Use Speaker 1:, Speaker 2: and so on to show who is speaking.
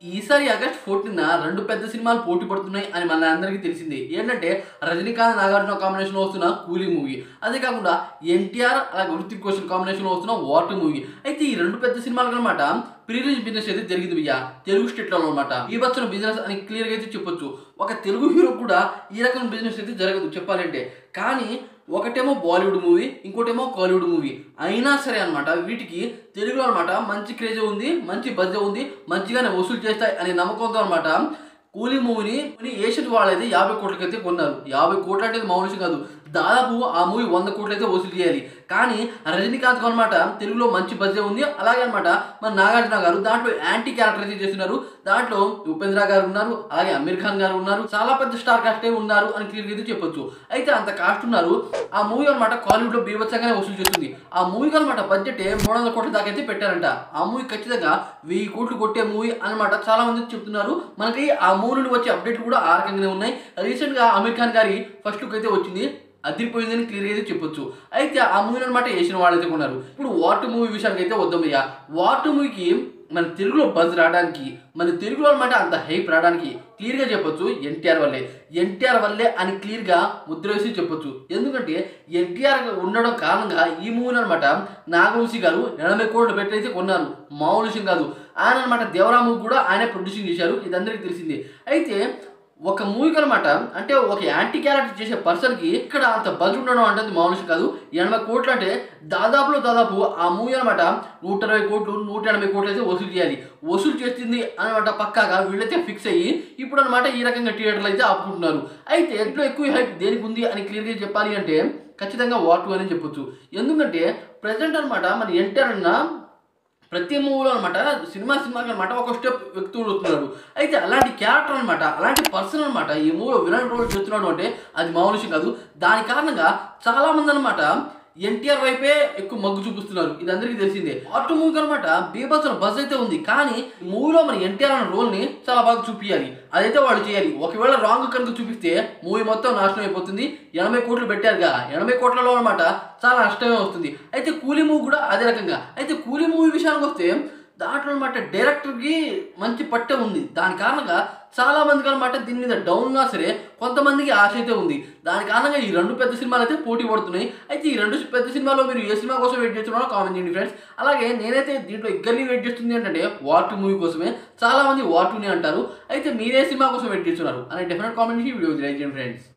Speaker 1: ఈసారి ఆగస్ట్ 14న 2 పెద్ద సినిమాలు పోటీ పడుతున్నాయి అని మనందరికీ తెలిసిందే. ఏంటంటే 'రజనీకాంత్, నాగార్జున' కాంబినేషన్‌లో వస్తున్న 'కూలీ' మూవీ. అదే కాకుండా 'ఎన్టీఆర్' అలాగే 'హృతిక్ రోషన్' కాంబినేషన్‌లో వస్తున్న 'వార్ 2' మూవీ. అయితే ఈ 2 పెద్ద సినిమాలకనమాట ప్రీ రిలీజ్ బిజినెస్ అయితే జరిగింది భయ్యా. తెలుగు స్టేట్‌లలో అనమాట. బీభత్సమైన బిజినెస్ అని క్లియర్‌గా అయితే చెప్పొచ్చు. ఒక తెలుగు హీరోకి కూడా ఈ రకమైన బిజినెస్ అయితే జరగదు చెప్పాలంటే. కానీ ఒకటేమో బాలీవుడ్ మూవీ, ఇంకోటేమో కాలీవుడ్ మూవీ. అయినా సరే అనమాట వీటికి తెలుగులో అనమాట మంచి క్రేజ్ ఉంది, మంచి బడ్జెట్ ఉంది, మంచిగానే వసూలు చేస్తాయి అనే నమ్మకంతో అనమాట 'కూలీ' మూవీని ఏషియన్ వాళ్ళైతే 50 కోట్లకైతే కొన్నారు. 50 కోట్లు అంటే మామూలు విషయం కాదు. దాదాపు ఆ మూవీ 100 కోట్లయితే వసూలు చేయాలి. కానీ రజనీకాంత్‌కి అనమాట తెలుగులో మంచి బడ్జెట్ ఉంది. అలాగే అనమాట మన నాగార్జున గారు దాంట్లో యాంటీ క్యారెక్టర్ అయితే చేస్తున్నారు. దాంట్లో ఉపేంద్ర గారు ఉన్నారు, అలాగే అమీర్ ఖాన్ గారు ఉన్నారు. చాలా పెద్ద స్టార్ కాస్టే ఉన్నారు అని క్లియర్‌గా అయితే చెప్పొచ్చు. అయితే అంత కాస్ట్ ఉన్నారు. ఆ మూవీ అనమాట కాలీవుడ్‌లో బీభత్సంగానే వసూలు చేస్తుంది. ఆ మూవీకి అనమాట బడ్జెట్ 300 కోట్ల దాకా అయితే పెట్టారంట. ఆ మూవీ ఖచ్చితంగా 1000 కోట్లు కొట్టే మూవీ అనమాట చాలా మంది చెప్తున్నారు. మనకి ఆ మూవీ నుండి వచ్చే అప్డేట్లు కూడా ఆ రకంగానే ఉన్నాయి. రీసెంట్‌గా అమీర్ ఖాన్ గారి ఫస్ట్ లుక్ అయితే వచ్చింది. అదిరిపోయిందని క్లియర్‌గా అయితే చెప్పొచ్చు. అయితే ఆ మూవీని అనమాట ఏషియన్ వాళ్ళైతే కొన్నారు. ఇప్పుడు 'వార్ 2' మూవీ విషయానికి అయితే వద్దామయ్యా. 'వార్ 2' మూవీకి మన తెలుగులో బజ్ రావడానికి, మన తెలుగులో అనమాట అంత హైప్ రావడానికి క్లియర్‌గా చెప్పొచ్చు ఎన్టీఆర్ వల్లే. ఎన్టీఆర్ వల్లే అని క్లియర్‌గా ముద్ర వేసి చెప్పొచ్చు. ఎందుకంటే ఎన్టీఆర్ ఉండడం కారణంగా ఈ మూవీని అనమాట నాగవంశీ గారు 80 కోట్లు పెట్టి అయితే కొన్నారు. మామూలు విషయం కాదు. ఆయన అనమాట 'దేవరా' మూవీ కూడా ఆయనే ప్రొడ్యూసింగ్ చేశారు. ఇది అందరికీ తెలిసిందే. అయితే ఒక మూవీకి అనమాట అంటే ఒక యాంటీ క్యారెక్టర్ చేసే పర్సన్‌కి ఇక్కడ అంత బజ్ ఉండడం అంటే మామూలు విషయం కాదు. 80 కోట్లు అంటే దాదాపు ఆ మూవీ అనమాట 120 కోట్లు, 180 కోట్లు అయితే వసూలు చేయాలి. వసూలు చేస్తుంది అనమాట పక్కాగా వీళ్ళైతే ఫిక్స్ అయ్యి ఇప్పుడు అనమాట ఈ రకంగా థియేటర్‌లో అయితే ఆపుకుంటున్నారు. అయితే ఇంట్లో ఎక్కువ హైప్ దేనికి ఉంది అని క్లియర్‌గా చెప్పాలి అంటే ఖచ్చితంగా 'వార్ 2' అని చెప్పొచ్చు. ఎందుకంటే ప్రెజెంట్ అనమాట మన ఎన్టీఆర్ అన్న ప్రతి మూవీలో అనమాట సినిమాకి అనమాట ఒక స్టెప్ వెతుకుతున్నాడు. అయితే అలాంటి క్యారెక్టర్ అనమాట, అలాంటి పర్సన్ అనమాట ఈ మూవీలో విలన్ రోల్ చేస్తున్నాడు అంటే అది మామూలు విషయం కాదు. దాని కారణంగా చాలామంది అనమాట ఎన్టీఆర్ వైపే ఎక్కువ మొగ్గు చూపిస్తున్నారు. ఇది అందరికీ తెలిసిందే. 'వార్ 2' మూవీకి అనమాట బీభత్సమైన బజ్ అయితే ఉంది. కానీ మూవీలో మన ఎన్టీఆర్ అనే రోల్‌ని చాలా బాగా చూపియాలి. అదైతే వాళ్ళు చేయాలి. ఒకవేళ రాంగ్ కనుక చూపిస్తే మూవీ మొత్తం నాశనం అయిపోతుంది. 80 కోట్లు పెట్టారుగా, 80 కోట్లలో అనమాట చాలా నష్టమే వస్తుంది. అయితే 'కూలీ' మూవీ కూడా అదే రకంగా. అయితే 'కూలీ' మూవీ విషయానికి వస్తే దాంట్లో అనమాట డైరెక్టర్‌కి మంచి పట్టే ఉంది. దాని కారణంగా చాలా మందికి అనమాట దీని మీద డౌన్ ఉన్నా సరే కొంతమందికి ఆశ అయితే ఉంది. దాని కారణంగా ఈ 2 పెద్ద సినిమాలు అయితే పోటీ పడుతున్నాయి. అయితే ఈ 2 పెద్ద సినిమాలో మీరు ఏ సినిమా కోసం వెయిట్ చేస్తున్నారో కామెంట్ చేయండి ఫ్రెండ్స్. అలాగే నేనైతే దీంట్లో ఎగ్గర్లీ వెయిట్ చేస్తుంది ఏంటంటే 'వార్ 2' మూవీ కోసమే. చాలా మంది 'వార్ 2'నే అంటారు. అయితే మీరే సినిమా కోసం వెయిట్ చేస్తున్నారు అని డెఫినెట్ కామెంట్ చేసి వీడియో లైక్ చేయండి ఫ్రెండ్స్.